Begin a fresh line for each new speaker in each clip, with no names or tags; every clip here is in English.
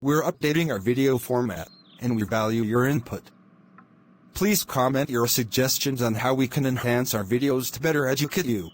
We're updating our video format, and we value your input. Please comment your suggestions on how we can enhance our videos to better educate you.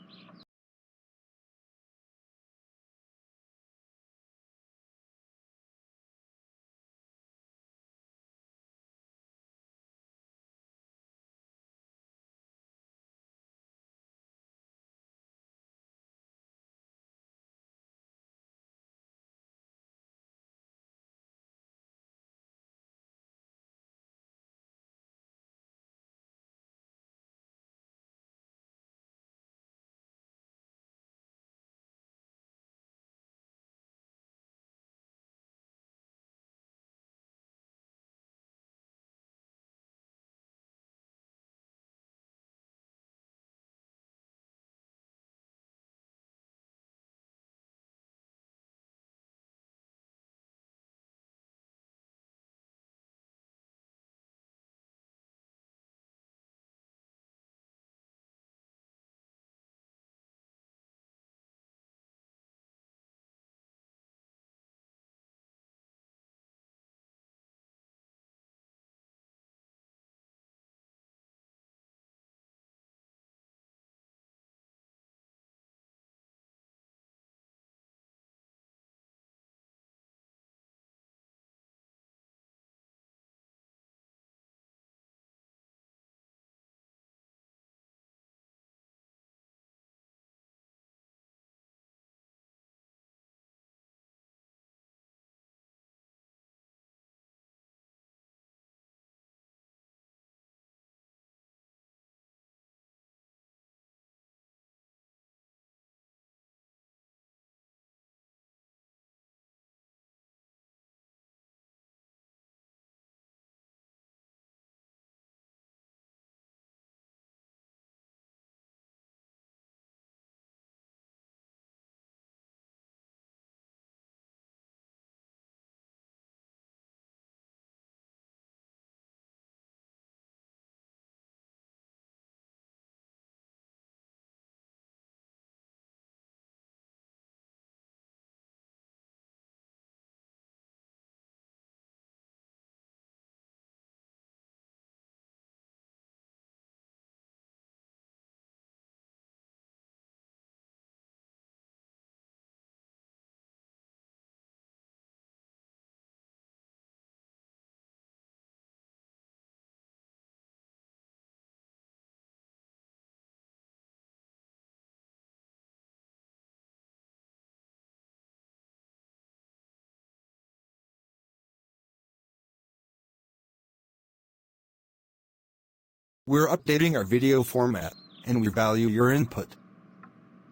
We're updating our video format, and we value your input.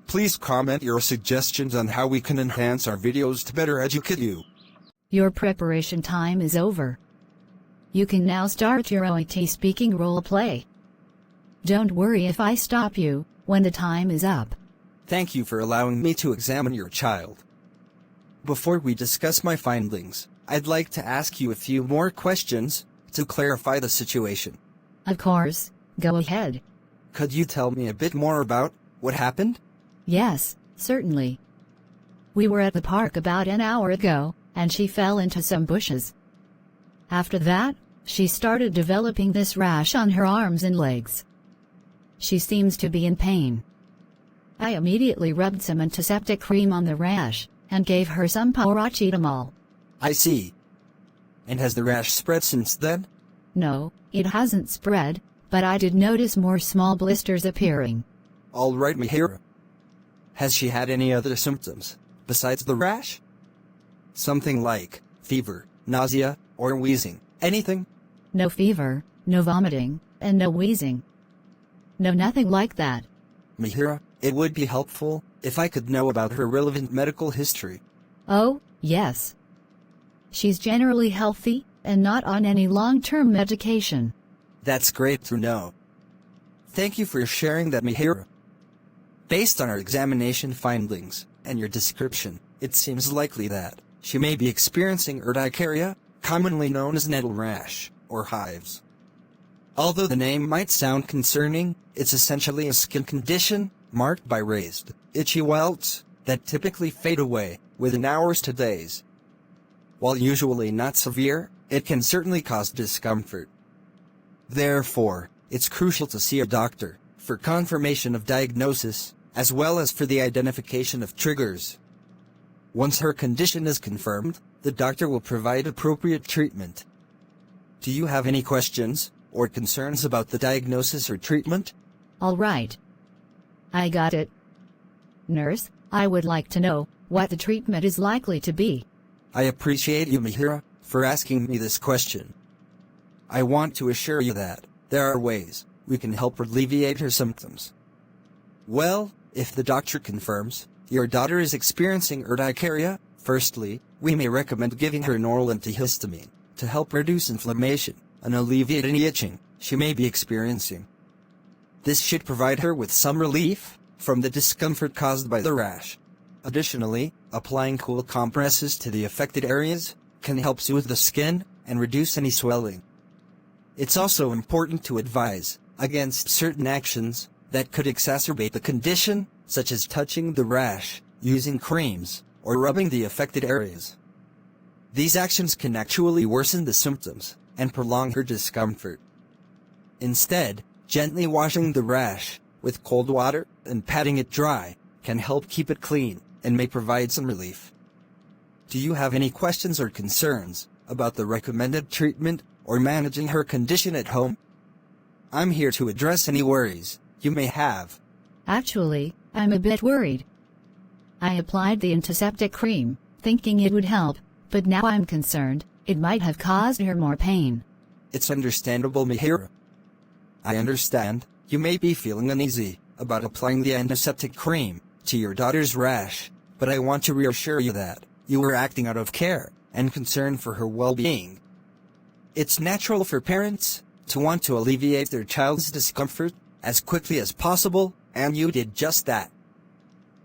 Please comment your suggestions on how we can enhance our videos to better educate you.
Your preparation time is over. You can now start your OET speaking role play. Don't worry if I stop you when the time is up.
Thank you for allowing me to examine your child. Before we discuss my findings, I'd like to ask you a few more questions to clarify the situation.
Of course, go ahead.
Could you tell me a bit more about what happened?
Yes, certainly. We were at the park about an hour ago, and she fell into some bushes. After that, she started developing this rash on her arms and legs. She seems to be in pain. I immediately rubbed some antiseptic cream on the rash, and gave her some paracetamol.
I see. And has the rash spread since then?
No, it hasn't spread, but I did notice more small blisters appearing.
All right, Mihiraa. Has she had any other symptoms besides the rash? Something like fever, nausea, or wheezing? Anything?
No fever, no vomiting, and no wheezing. No, nothing like that.
Mihiraa, it would be helpful if I could know about her relevant medical history.
Oh, yes. She's generally healthy and not on any long-term medication.
That's great to know. Thank you for sharing that, Mihiraa. Based on our examination findings and your description, it seems likely that she may be experiencing urticaria, commonly known as nettle rash, or hives. Although the name might sound concerning, it's essentially a skin condition marked by raised, itchy welts that typically fade away within hours to days. while usually not severe, it can certainly cause discomfort. Therefore, it's crucial to see a doctor for confirmation of diagnosis, as well as for the identification of triggers. Once her condition is confirmed, the doctor will provide appropriate treatment. Do you have any questions or concerns about the diagnosis or treatment?
All right. I got it. Nurse, I would like to know what the treatment is likely to be.
I appreciate you, Mihiraa, for asking me this question. I want to assure you that there are ways we can help alleviate her symptoms. Well, if the doctor confirms your daughter is experiencing urticaria, firstly, we may recommend giving her an oral antihistamine to help reduce inflammation and alleviate any itching she may be experiencing. This should provide her with some relief from the discomfort caused by the rash. Additionally, applying cool compresses to the affected areas can help soothe the skin and reduce any swelling. It's also important to advise against certain actions that could exacerbate the condition, such as touching the rash, using creams, or rubbing the affected areas. These actions can actually worsen the symptoms and prolong her discomfort. Instead, gently washing the rash with cold water and patting it dry can help keep it clean and may provide some relief. Do you have any questions or concerns about the recommended treatment or managing her condition at home? I'm here to address any worries you may have.
Actually, I'm a bit worried. I applied the antiseptic cream, thinking it would help, but now I'm concerned it might have caused her more pain.
It's understandable, Mihiraa. I understand you may be feeling uneasy about applying the antiseptic cream to your daughter's rash, but I want to reassure you that you are acting out of care and concern for her well-being. It's natural for parents to want to alleviate their child's discomfort as quickly as possible, and you did just that.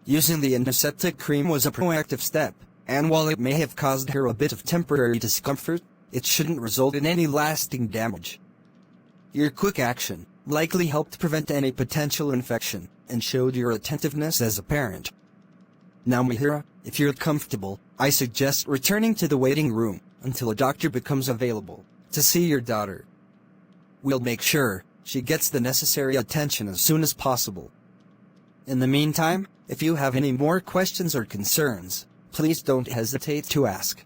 Using the antiseptic cream was a proactive step, and while it may have caused her a bit of temporary discomfort, it shouldn't result in any lasting damage. Your quick action likely helped prevent any potential infection and showed your attentiveness as a parent. Now, Mihiraa, if you're comfortable, I suggest returning to the waiting room until a doctor becomes available to see your daughter. We'll make sure she gets the necessary attention as soon as possible. In the meantime, if you have any more questions or concerns, please don't hesitate to ask.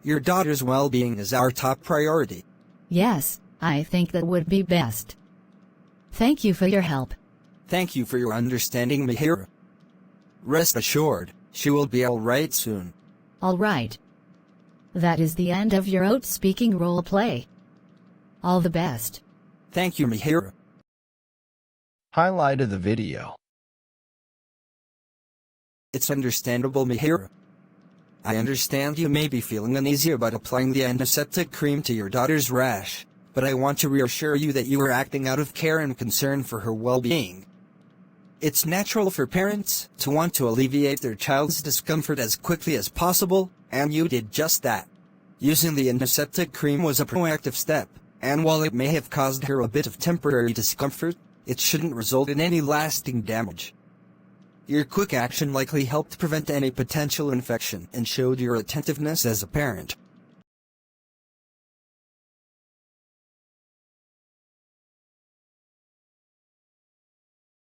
Your daughter's well-being is our top priority.
Yes, I think that would be best. Thank you for your help.
Thank you for your understanding, Mihiraa. Rest assured, she will be all right soon.
All right. That is the end of your OET-speaking role play. All the best.
Thank you, Mihiraa.
Highlight of the video.
It's understandable, Mihiraa. I understand you may be feeling uneasy about applying the antiseptic cream to your daughter's rash, but I want to reassure you that you are acting out of care and concern for her well-being. It's natural for parents to want to alleviate their child's discomfort as quickly as possible, and you did just that. Using the antiseptic cream was a proactive step, and while it may have caused her a bit of temporary discomfort, it shouldn't result in any lasting damage. Your quick action likely helped prevent any potential infection and showed your attentiveness as a parent.